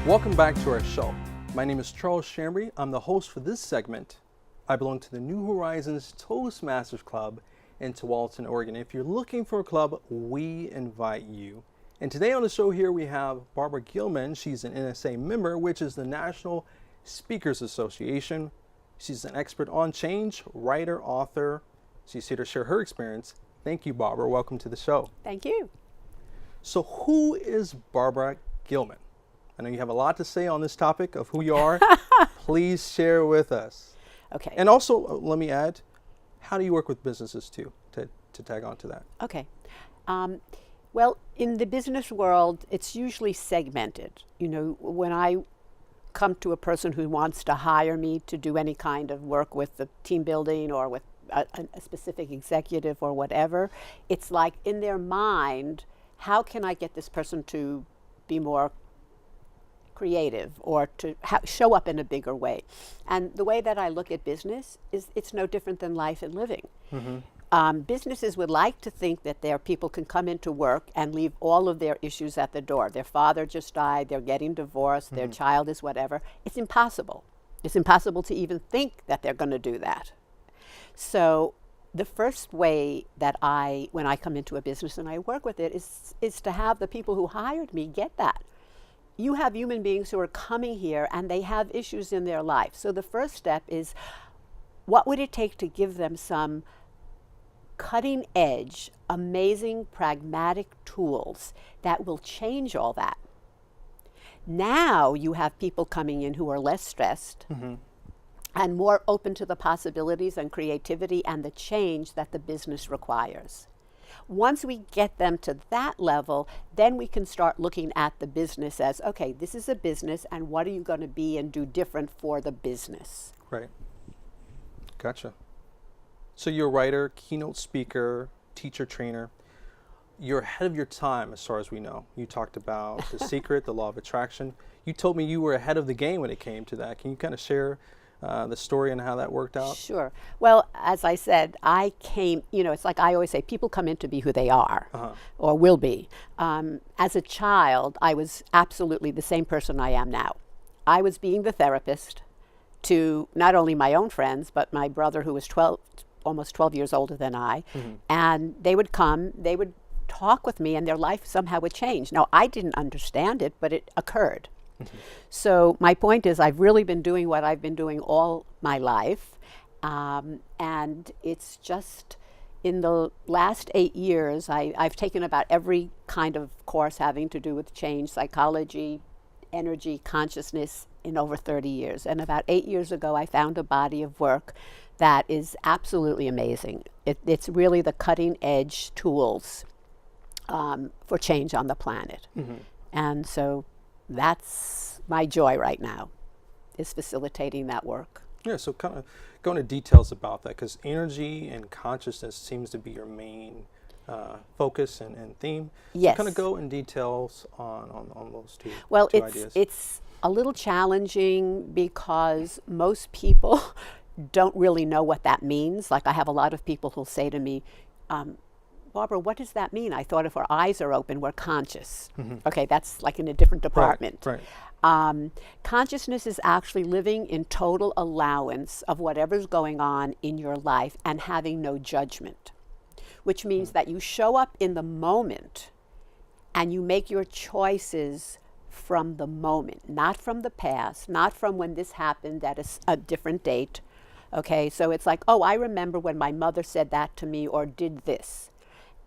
Welcome back to our show. My name is Charles Shambry. I'm the host for this segment. I belong to the New Horizons Toastmasters Club in Tualatin, Oregon. If you're looking for a club, we invite you. And today on the show here we have Barbra Gilman. She's an NSA member, which is the National Speakers Association. She's an expert on change, writer, author. She's here to share her experience. Thank you, Barbra. Welcome to the show. Thank you. So who is Barbra Gilman? I know you have a lot to say on this topic of who you are. Please share with us. Okay. And also, let me add, how do you work with businesses too, to tag on to that? Okay. Well, in the business world, it's usually segmented. You know, when I come to a person who wants to hire me to do any kind of work with the team building or with a specific executive or whatever, it's like in their mind, how can I get this person to be more creative or to show up in a bigger way? And the way that I look at business is it's no different than life and living. Mm-hmm. Businesses would like to think that their people can come into work and leave all of their issues at the door. Their father just died, they're getting divorced, their child is whatever. It's impossible. It's impossible to even think that they're going to do that. So the first way that when I come into a business and I work with it is to have the people who hired me get that. You have human beings who are coming here and they have issues in their life. So the first step is, what would it take to give them some cutting edge, amazing, pragmatic tools that will change all that? Now you have people coming in who are less stressed and more open to the possibilities and creativity and the change that the business requires. Once we get them to that level, then we can start looking at the business as, okay, this is a business, and what are you going to be and do different for the business? Right. Gotcha. So you're a writer, keynote speaker, teacher, trainer. You're ahead of your time as far as we know. You talked about The Secret, the law of attraction. You told me you were ahead of the game when it came to that. Can you kind of share the story and how that worked out? Sure. Well, as I said, I came, it's like I always say, people come in to be who they are or will be. As a child, I was absolutely the same person I am now. I was being the therapist to not only my own friends, but my brother who was almost 12 years older than I. And they would come, they would talk with me, and their life somehow would change. Now, I didn't understand it, but it occurred. So my point is, I've really been doing what I've been doing all my life, and it's just in the last 8 years I've taken about every kind of course having to do with change, psychology, energy, consciousness in over 30 years. And about 8 years ago I found a body of work that is absolutely amazing. It's really the cutting edge tools for change on the planet. And so that's my joy right now, is facilitating that work. Yeah, so kind of go into details about that, because energy and consciousness seems to be your main focus and theme. Yes. So kind of go in details on those two, well, two ideas. It's a little challenging because most people don't really know what that means. Like, I have a lot of people who'll say to me, Barbra, what does that mean? I thought if our eyes are open, we're conscious. Okay, that's like in a different department. Right. Consciousness is actually living in total allowance of whatever's going on in your life and having no judgment, which means that you show up in the moment and you make your choices from the moment, not from the past, not from when this happened at a different date. Okay, so it's like, oh, I remember when my mother said that to me or did this.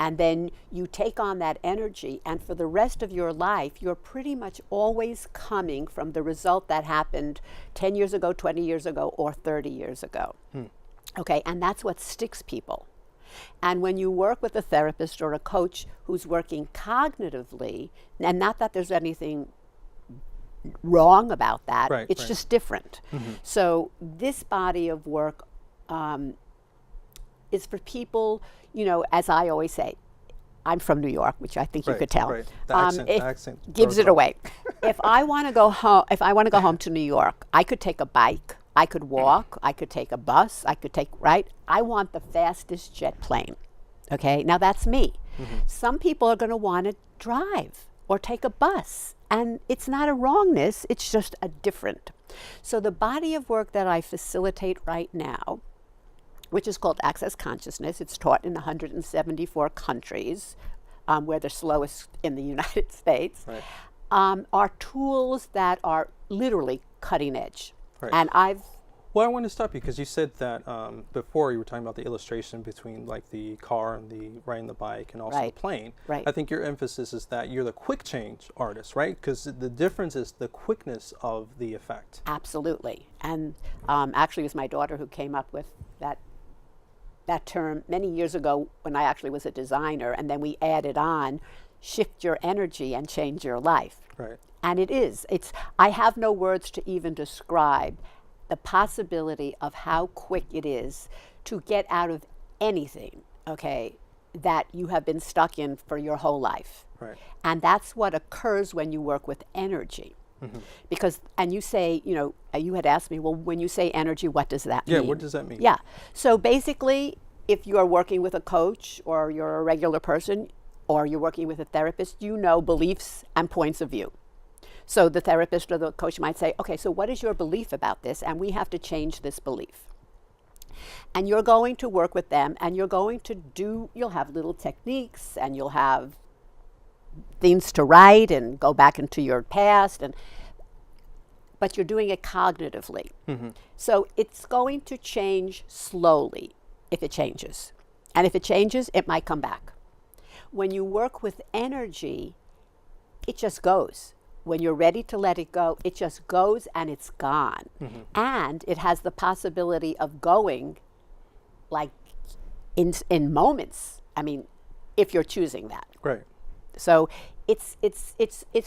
And then you take on that energy, and for the rest of your life, you're pretty much always coming from the result that happened 10 years ago, 20 years ago, or 30 years ago. Okay, and that's what sticks people. And when you work with a therapist or a coach who's working cognitively, and not that there's anything wrong about that, it's just different. So this body of work is for people, as I always say, I'm from New York, which I think you could tell. The accent gives it away. If I want to go home to New York, I could take a bike, I could walk, I could take a bus, I want the fastest jet plane. Okay, now that's me. Some people are going to want to drive or take a bus. And it's not a wrongness, it's just a different. So the body of work that I facilitate right now, which is called Access Consciousness, it's taught in 174 countries, we're the slowest in the United States, Right. Are tools that are literally cutting edge. Right. And Well, I want to stop you because you said that before you were talking about the illustration between like the car and the riding the bike and also Right. the plane. Right. I think your emphasis is that you're the quick change artist, right? Because the difference is the quickness of the effect. Absolutely. And actually, it was my daughter who came up with that term many years ago when I actually was a designer, and then we added on, shift your energy and change your life. Right. And it is. I have no words to even describe the possibility of how quick it is to get out of anything, okay, that you have been stuck in for your whole life. Right. And that's what occurs when you work with energy. Because, and you say, you know, you had asked me, well, when you say energy, what does that mean? Yeah, what does that mean? Yeah. So basically, if you are working with a coach or you're a regular person or you're working with a therapist, you know beliefs and points of view. So the therapist or the coach might say, okay, so what is your belief about this? And we have to change this belief. And you're going to work with them and you're going to you'll have little techniques and you'll have things to write and go back into your past, but you're doing it cognitively. So it's going to change slowly if it changes. And if it changes, it might come back. When you work with energy, it just goes. When you're ready to let it go, it just goes and it's gone. And it has the possibility of going like in moments. I mean, if you're choosing that. Right. So it's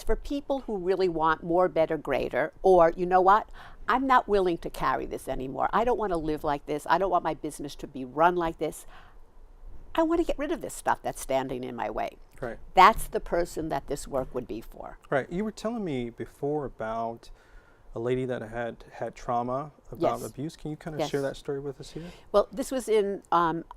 for people who really want more, better, greater, or you know what? I'm not willing to carry this anymore. I don't want to live like this. I don't want my business to be run like this. I want to get rid of this stuff that's standing in my way. Right. That's the person that this work would be for. Right. You were telling me before about a lady that had trauma about Yes. abuse. Can you kind of Yes. share that story with us here? Well, this was in,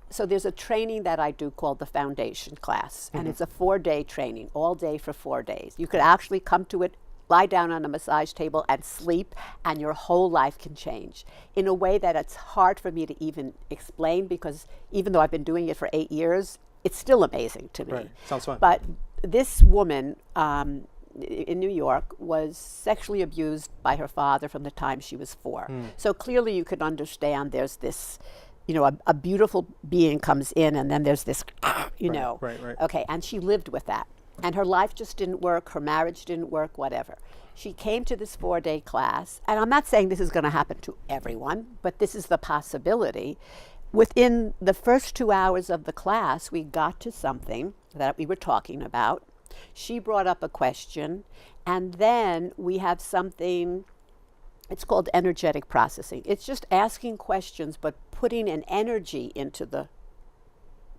so there's a training that I do called the foundation class, and it's a 4-day training, all day for 4 days. You could actually come to it, lie down on a massage table and sleep, and your whole life can change in a way that it's hard for me to even explain, because even though I've been doing it for 8 years, it's still amazing to me. Right. Sounds fun. But this woman in New York was sexually abused by her father from the time she was 4. So clearly you could understand there's this, you know, a beautiful being comes in and then there's this, you know. Right. Okay, and she lived with that. And her life just didn't work, her marriage didn't work, whatever. She came to this 4-day class, and I'm not saying this is going to happen to everyone, but this is the possibility. Within the first 2 hours of the class, we got to something that we were talking about. She brought up a question, and then we have something, it's called energetic processing. It's just asking questions, but putting an energy into the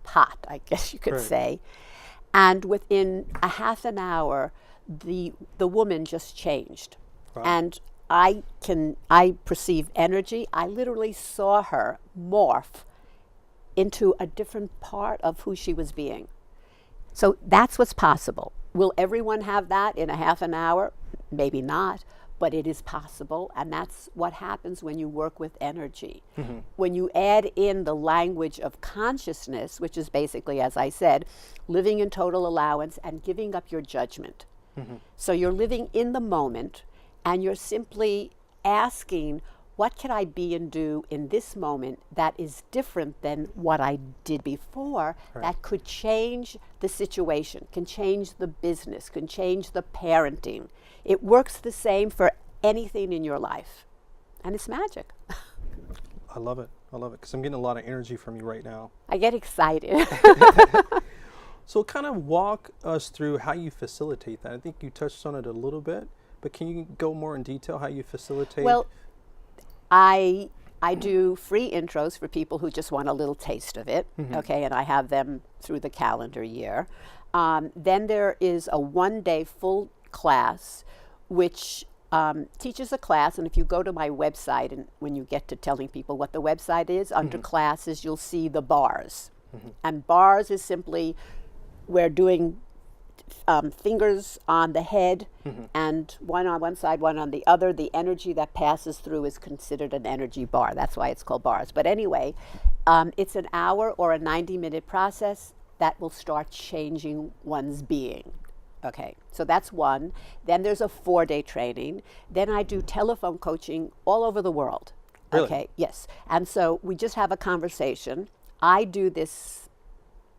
pot, I guess you could Right. say. And within a half an hour, the woman just changed. Wow. And I perceive energy. I literally saw her morph into a different part of who she was being. So that's what's possible. Will everyone have that in a half an hour? Maybe not, but it is possible, and that's what happens when you work with energy. When you add in the language of consciousness, which is basically, as I said, living in total allowance and giving up your judgment. So you're living in the moment, and you're simply asking, what can I be and do in this moment that is different than what I did before, that could change the situation, can change the business, can change the parenting. It works the same for anything in your life. And it's magic. I love it. I love it because I'm getting a lot of energy from you right now. I get excited. So kind of walk us through how you facilitate that. I think you touched on it a little bit, but can you go more in detail how you facilitate? Well, I do free intros for people who just want a little taste of it, okay, and I have them through the calendar year. Then there is a 1-day full class, which teaches a class, and if you go to my website, and when you get to telling people what the website is, under classes, you'll see the bars. And bars is simply, we're doing fingers on the head, and one on one side, one on the other. The energy that passes through is considered an energy bar. That's why it's called bars. But anyway, it's an hour or a 90-minute process that will start changing one's being. Okay, so that's one. Then there's a 4-day training. Then I do telephone coaching all over the world. Really? Okay, yes. And so we just have a conversation. I do this,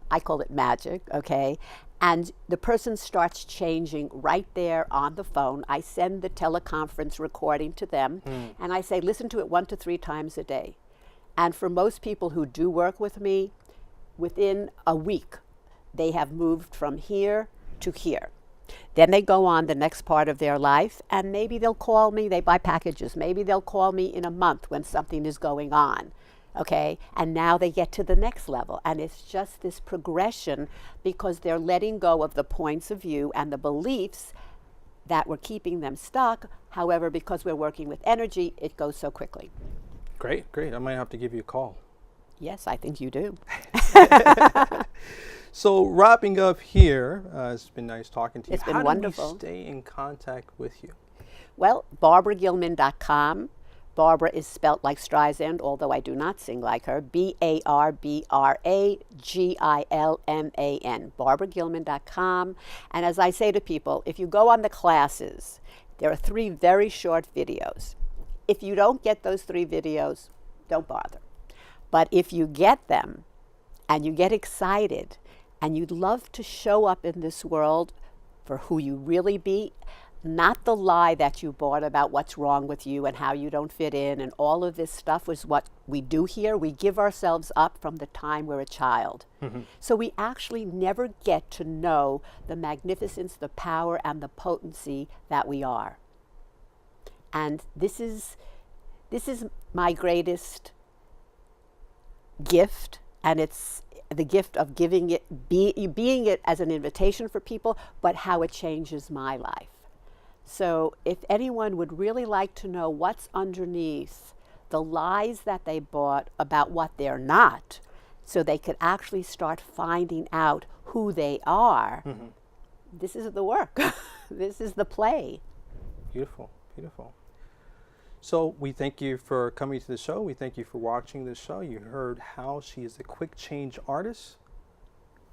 I call it magic, okay? And the person starts changing right there on the phone. I send the teleconference recording to them, and I say, listen to it 1 to 3 times a day. And for most people who do work with me, within a week, they have moved from here to here. Then they go on the next part of their life, and maybe they'll call me, they buy packages. Maybe they'll call me in a month when something is going on. Okay, and now they get to the next level, and it's just this progression because they're letting go of the points of view and the beliefs that were keeping them stuck. However, because we're working with energy, it goes so quickly. Great, great. I might have to give you a call. Yes, I think you do. So wrapping up here, it's been nice talking to you. It's been How wonderful. do we stay in contact with you? Well, BarbraGilman.com. Barbra is spelt like Streisand, although I do not sing like her. BarbraGilman. BarbraGilman.com. And as I say to people, if you go on the classes, there are 3 very short videos. If you don't get those 3 videos, don't bother. But if you get them and you get excited and you'd love to show up in this world for who you really be, not the lie that you bought about what's wrong with you and how you don't fit in and all of this stuff is what we do here. We give ourselves up from the time we're a child. So we actually never get to know the magnificence, the power, and the potency that we are. And this is my greatest gift, and it's the gift of giving it, being it as an invitation for people, but how it changes my life. So if anyone would really like to know what's underneath the lies that they bought about what they're not, so they could actually start finding out who they are, this is the work. This is the play. Beautiful, beautiful. So we thank you for coming to the show. We thank you for watching this show. You heard how she is a quick change artist.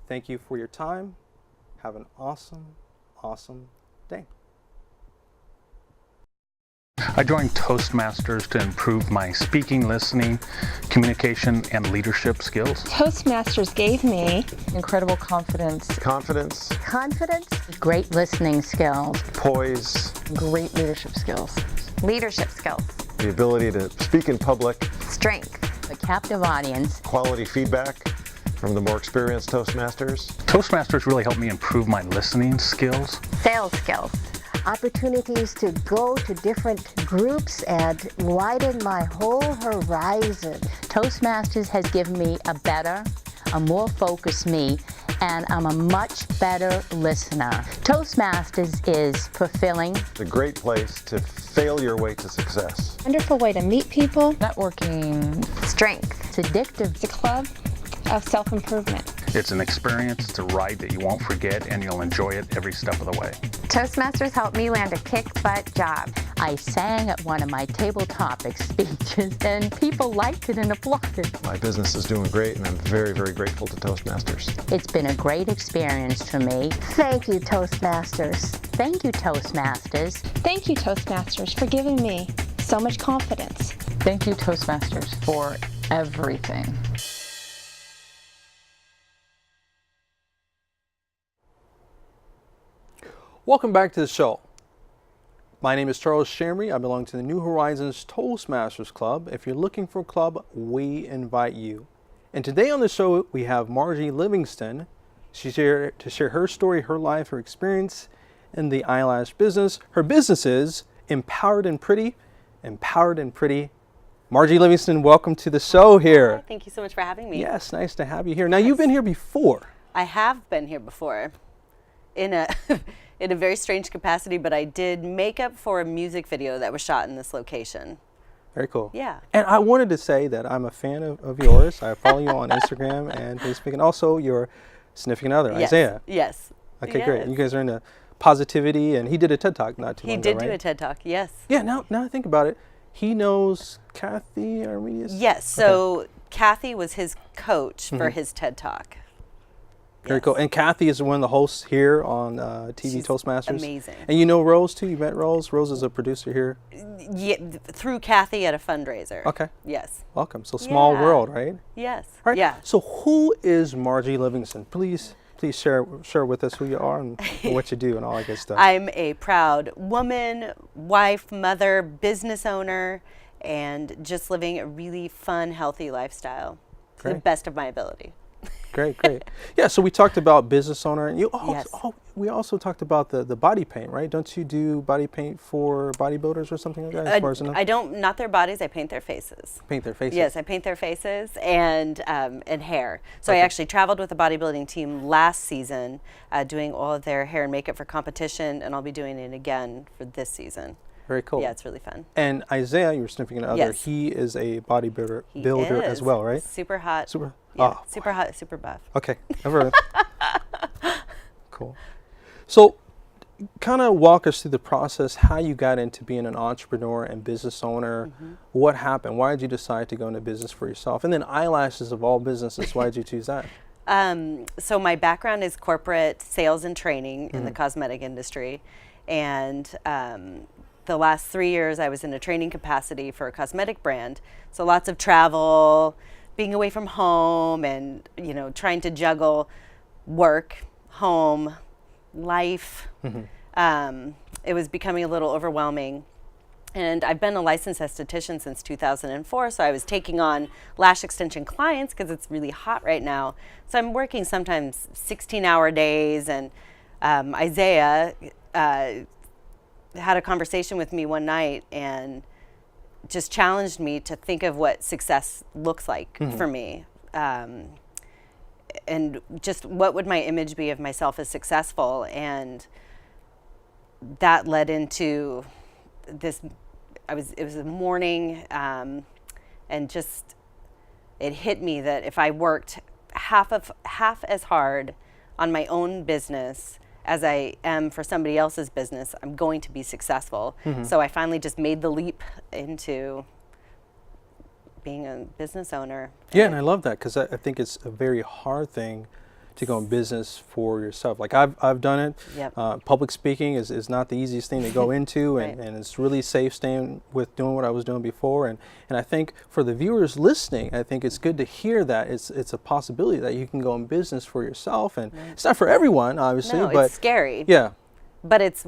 Thank you for your time. Have an awesome, awesome day. I joined Toastmasters to improve my speaking, listening, communication, and leadership skills. Toastmasters gave me incredible confidence, Confidence, Great listening skills. poise, great leadership skills. Leadership skills. the ability to speak in public, Strength. A captive audience. quality feedback from the more experienced Toastmasters. Toastmasters really helped me improve my listening skills. Sales skills. Opportunities to go to different groups and widen my whole horizon. Toastmasters has given me a more focused me, and I'm a much better listener. Toastmasters is fulfilling. It's a great place to fail your way to success. Wonderful way to meet people. Networking. Strength. It's addictive. It's a club of self-improvement. It's an experience, it's a ride that you won't forget, and you'll enjoy it every step of the way. Toastmasters helped me land a kick-butt job. I sang at one of my table topic speeches, and people liked it and applauded. My business is doing great, and I'm very, very grateful to Toastmasters. It's been a great experience for me. Thank you, Toastmasters. Thank you, Toastmasters. Thank you, Toastmasters, for giving me so much confidence. Thank you, Toastmasters, for everything. Welcome back to the show. My name is Charles Shambry. I belong to the New Horizons Toastmasters Club. If you're looking for a club, we invite you. And today on the show, we have Marjorie Livingston. She's here to share her story, her life, her experience in the eyelash business. Her business is Empowered and Pretty. Empowered and Pretty. Marjorie Livingston, welcome to the show here. Hi, thank you so much for having me. Yes, nice to have you here. Now, you've been here before. I have been here before in a in a very strange capacity, but I did makeup for a music video that was shot in this location. Very cool. Yeah. And I wanted to say that I'm a fan of yours. I follow you on Instagram and Facebook, and also your significant other, Yes. Isaiah. Yes. Okay, great. Yes. And you guys are into positivity, and he did a TED Talk not too long He ago, did right? do a TED Talk, yes. Yeah, now I think about it, he knows Kathy Arminius? Yes, so Kathy was his coach for his TED Talk. Very cool. And Kathy is one of the hosts here on TV She's Toastmasters. amazing. And you know Rose too? You met Rose? Rose is a producer here. Yeah, through Kathy at a fundraiser. Okay. Yes. Welcome. So small Yeah. world, right? Yes. All right. Yeah. So who is Marjorie Livingston? Please share with us who you are and what you do and all that good stuff. I'm a proud woman, wife, mother, business owner, and just living a really fun, healthy lifestyle to the Great. best of my ability. Great. Yeah, so we talked about business owner, and Yes. we also talked about the body paint, right? Don't you do body paint for bodybuilders or something like that? As far as I know? I don't, not their bodies, I paint their faces. Paint their faces. Yes, I paint their faces and hair. So I actually traveled with the bodybuilding team last season, doing all of their hair and makeup for competition, and I'll be doing it again for this season. Very cool. Yeah, it's really fun. And Isaiah, your significant other, Yes. he is a bodybuilder He builder as is well, right? Super hot. Super. Yeah, Oh, super hot, super buff. okay. I've heard it. Cool. So, kind of walk us through the process, how you got into being an entrepreneur and business owner. What happened? Why did you decide to go into business for yourself? And then eyelashes of all businesses, why did you choose that? So my background is corporate sales and training in the cosmetic industry. And the last 3 years I was in a training capacity for a cosmetic brand. So lots of travel, being away from home, and trying to juggle work, home, life. It was becoming a little overwhelming. And I've been a licensed esthetician since 2004, so I was taking on lash extension clients because it's really hot right now. So I'm working sometimes 16-hour days, and Isaiah had a conversation with me one night and just challenged me to think of what success looks like for me. And just what would my image be of myself as successful? And that led into this. It was a morning, and just it hit me that if I worked half as hard on my own business as I am for somebody else's business, I'm going to be successful. So I finally just made the leap into being a business owner. Yeah, and I love that because I think it's a very hard thing to go in business for yourself. Like I've done it. Yep. Public speaking is not the easiest thing to go into, Right. and it's really safe staying with doing what I was doing before. And I think for the viewers listening, I think it's good to hear that it's a possibility that you can go in business for yourself. And it's not for everyone, obviously, No, but it's scary. yeah. But it's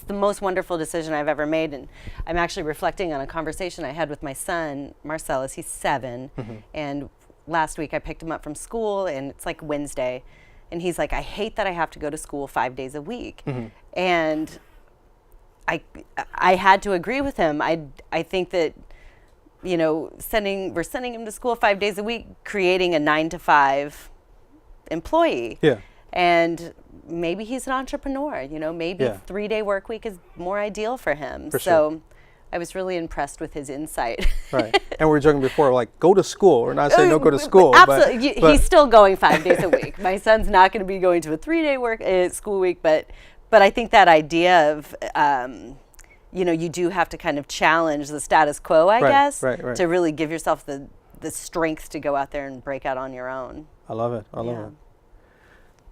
the most wonderful decision I've ever made. And I'm actually reflecting on a conversation I had with my son, Marcellus. He's 7. And last week I picked him up from school, and it's like Wednesday. And he's like, I hate that I have to go to school 5 days a week. And I had to agree with him. I think that, we're sending him to school 5 days a week, creating a 9-to-5 employee. Yeah. And maybe he's an entrepreneur, maybe Yeah. 3-day work week is more ideal for him. For So sure. I was really impressed with his insight. Right. And we were joking before, like, go to school. We're not saying don't go to school. Absolutely. But He's still going 5 days a week. My son's not going to be going to a 3-day school week, but I think that idea of, you do have to kind of challenge the status quo, I guess, right. to really give yourself the strength to go out there and break out on your own. I love it. I love Yeah. it.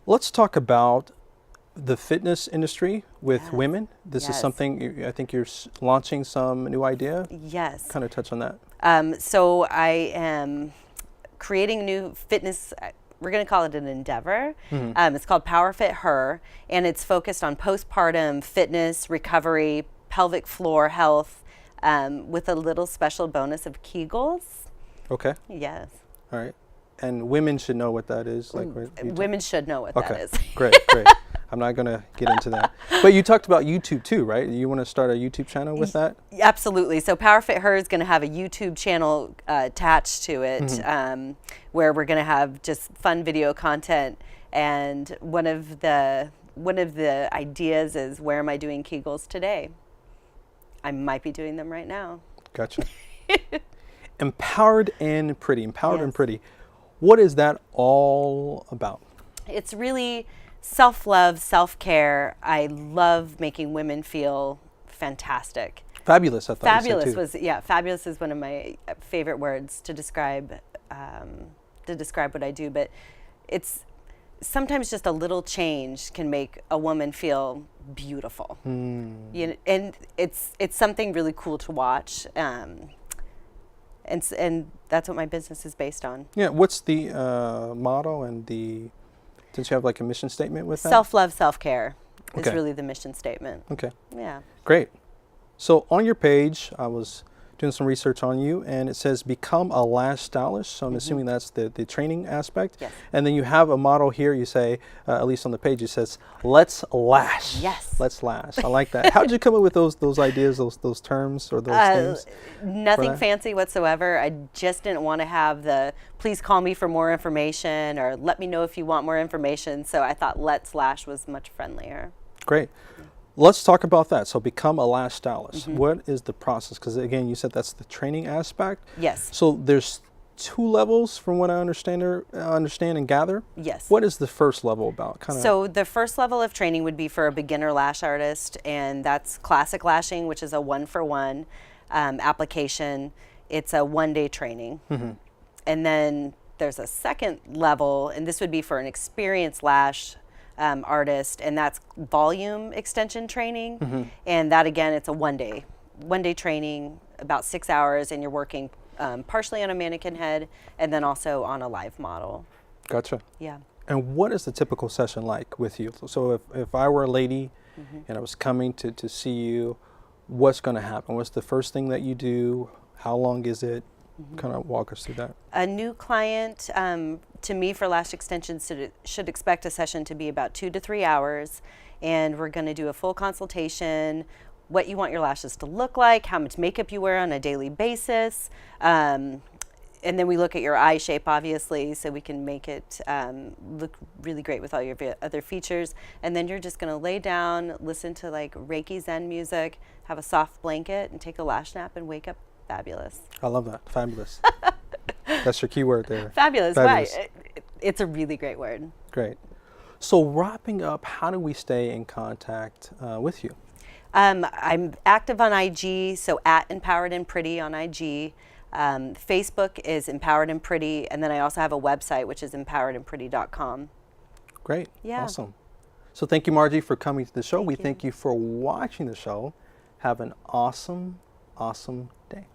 Let's talk about the fitness industry with women. This is Yes. something I think you're launching some new idea. Yes. Kind of touch on that. So I am creating a new fitness, we're going to call it an endeavor. It's called Power Fit Her, and it's focused on postpartum fitness, recovery, pelvic floor health, with a little special bonus of Kegels. Okay. Yes. All right. And women should know what that is. Like Women should know what that is. Great. I'm not going to get into that. But you talked about YouTube too, right? You want to start a YouTube channel with that? Absolutely. So Power Fit Her is going to have a YouTube channel attached to it, where we're going to have just fun video content. And one of the ideas is, where am I doing Kegels today? I might be doing them right now. Gotcha. Empowered and Pretty. Empowered and Yes. Pretty. What is that all about? It's really self-love, self-care. I love making women feel fantastic. Fabulous, I thought Fabulous you said too. was, yeah, fabulous is one of my favorite words to describe what I do. But it's sometimes just a little change can make a woman feel beautiful. You know, and it's something really cool to watch. And that's what my business is based on. Yeah, what's the motto and the, since you have like a mission statement with that? Self-love, self-care is Okay. really the mission statement. Okay, Yeah. great. So on your page, I was doing some research on you, and it says become a lash stylist. So I'm assuming that's the training aspect. Yes. And then you have a motto here. You say, at least on the page, it says, "Let's lash." Yes. Let's lash. I like that. How did you come up with those ideas, those terms, or those things? Nothing that? fancy whatsoever. I just didn't want to have the please call me for more information or let me know if you want more information. So I thought Let's Lash was much friendlier. Great. Let's talk about that. So become a lash stylist. What is the process? Because again, you said that's the training aspect. Yes. So there's 2 levels from what I understand and gather. Yes. What is the first level about? So the first level of training would be for a beginner lash artist, and that's classic lashing, which is a 1-for-1 application. It's a 1-day training. And then there's a second level, and this would be for an experienced lash artist, and that's volume extension training. And that again, it's a 1-day training, about 6 hours, and you're working partially on a mannequin head and then also on a live model. Gotcha. Yeah. And what is the typical session like with you? So if I were a lady and I was coming to see you, what's going to happen? What's the first thing that you do? How long is it? Kind of walk us through that. A new client, to me for lash extensions, should expect a session to be about 2 to 3 hours, and we're going to do a full consultation, what you want your lashes to look like, how much makeup you wear on a daily basis, and then we look at your eye shape, obviously, so we can make it look really great with all your other features. And then you're just going to lay down, listen to like Reiki Zen music, have a soft blanket, and take a lash nap and wake up fabulous. I love that. Fabulous. That's your key word there. Fabulous. Fabulous. Why? It's a really great word. Great. So wrapping up, how do we stay in contact with you? I'm active on IG, so at Empowered and Pretty on IG. Facebook is Empowered and Pretty, and then I also have a website, which is empoweredandpretty.com. Great. Yeah. Awesome. So thank you, Margie, for coming to the show. Thank you. Thank you for watching the show. Have an awesome, awesome day.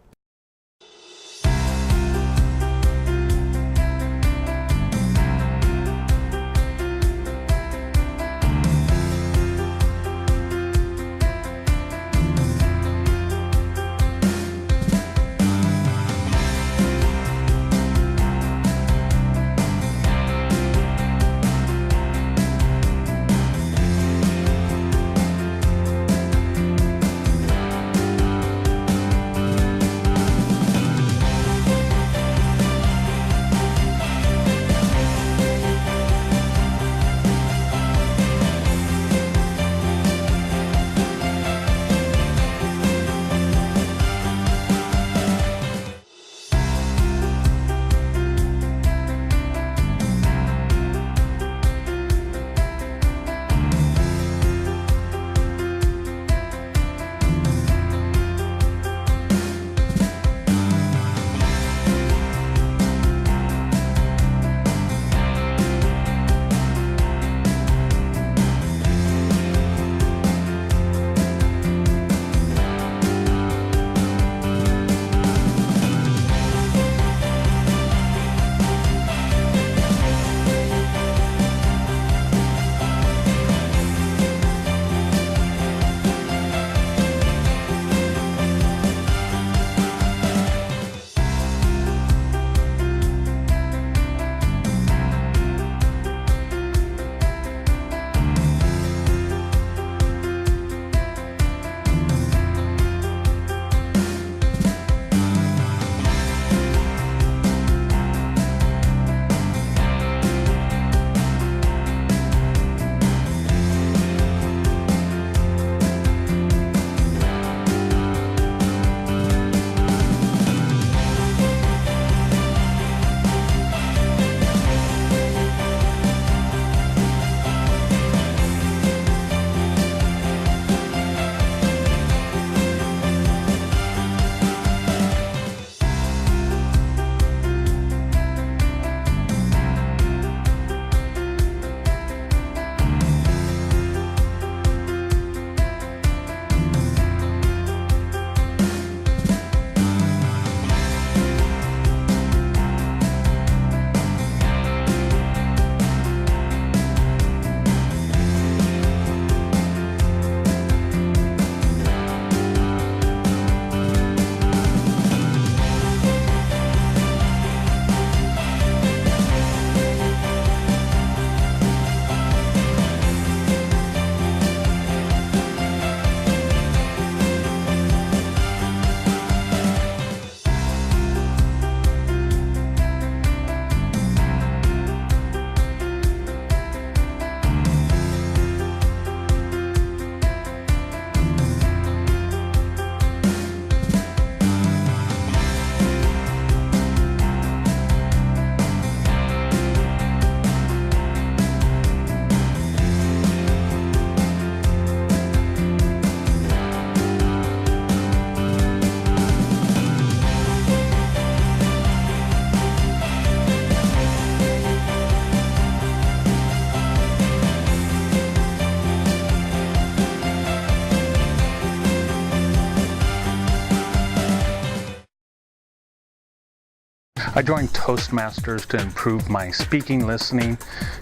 I joined Toastmasters to improve my speaking, listening,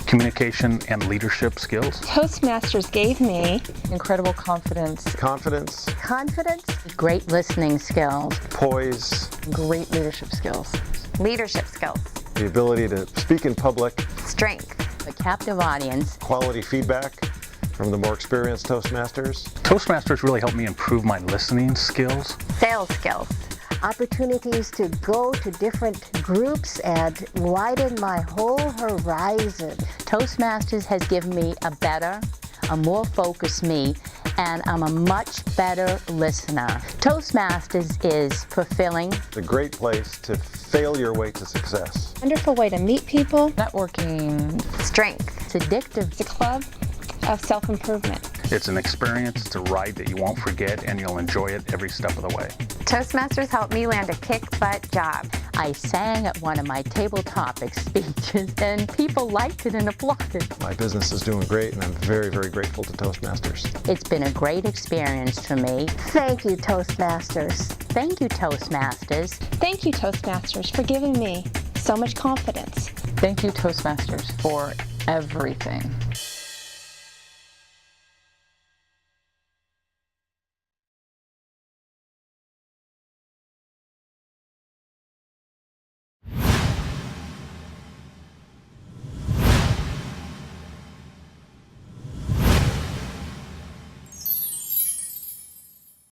communication, and leadership skills. Toastmasters gave me Incredible confidence, Confidence, Confidence, Great listening skills. poise, great leadership skills. Leadership skills, the ability to speak in public, strength, A captive audience. quality feedback from the more experienced Toastmasters, Toastmasters really helped me improve my listening skills. sales skills, opportunities to go to different groups and widen my whole horizon. Toastmasters has given me a more focused me, and I'm a much better listener. Toastmasters is fulfilling. It's a great place to fail your way to success. wonderful way to meet people. Networking, strength, It's addictive. It's a club of self-improvement. It's an experience, it's a ride that you won't forget, and you'll enjoy it every step of the way. Toastmasters helped me land a kick-butt job. I sang at one of my table topic speeches, and people liked it and applauded. My business is doing great, and I'm very, very grateful to Toastmasters. It's been a great experience for me. Thank you, Toastmasters. Thank you, Toastmasters. Thank you, Toastmasters, for giving me so much confidence. thank you Toastmasters for everything.